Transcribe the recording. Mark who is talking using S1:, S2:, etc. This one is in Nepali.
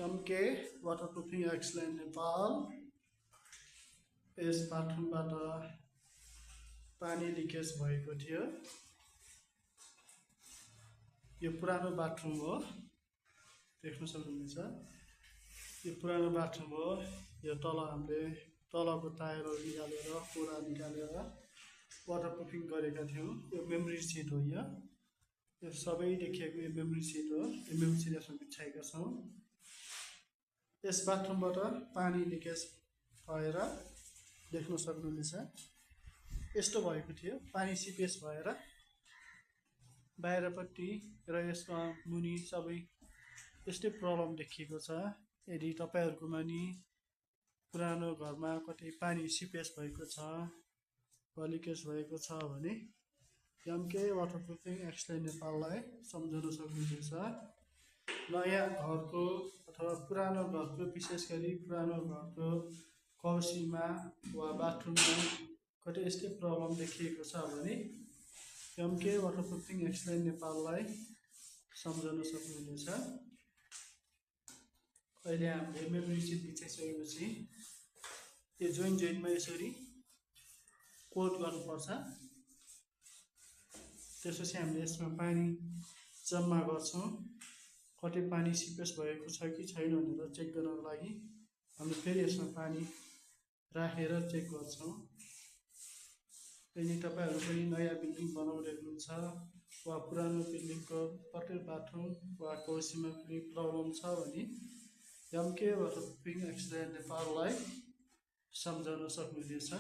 S1: MK waterproofing excellent Nepal. यस बाथरुमबाट पानी लिकेज भएको थियो। यो पुरानो बाथरुम हो, देख्न सक्नुहुन्छ। यो पुरानो बाथरुम हो। यो तल हामीले तलको टायरहरू निकालेर पुरा निकालेर वाटरप्रुफिङ गरेका थियौँ। यो मेमोरी सिट हो। यो सबै देखिएको यो मेमोरी सिट हो। यो मेमोरी सिट यसमा बिछाएका छौँ। यस बाथरुमबाट पानी लिकेज भएर देख्न सक्नुहुनेछ। यस्तो भएको थियो, पानी सिपेज भएर बाहिरपट्टि र यसमा मुनि सबै यस्तै प्रब्लम देखिएको छ। यदि तपाईँहरूकोमा नि पुरानो घरमा कतै पानी सिपेज भएको छ वा लिकेज भएको छ भने एमके वाटरप्रुफिङ एक्सलेन्ट नेपाललाई सम्झन सक्नुहुनेछ। नयाँ घरको अथवा पुरानो घरको, विशेष गरी पुरानो घरको कौसीमा वा बाथरुममा कतै यस्तै प्रब्लम देखिएको छ भने एमके वाटरप्रुफिङ एक्सलेन्ट नेपाललाई सम्झन सक्नुहुनेछ। अहिले हामीले मेमोरी सिट बिछाइसकेपछि यो जोइन्टमा यसरी कोट गर्नुपर्छ। त्यसपछि हामीले यसमा पानी जम्मा गर्छौँ। कतै पानी सिपेज भएको छ कि छैन भनेर चेक गर्नको लागि हामीले फेरि यसमा पानी राखेर चेक गर्छौँ। यदि तपाईँहरू पनि नयाँ बिल्डिङ बनाउँदै हुनुहुन्छ वा पुरानो बिल्डिङको प्रत्येक बाथरुम वा कौसीमा कुनै प्रब्लम छ भने एमके वाटरप्रुफिङ एक्सलेन्ट नेपाललाई सम्झन सक्नुहुनेछ।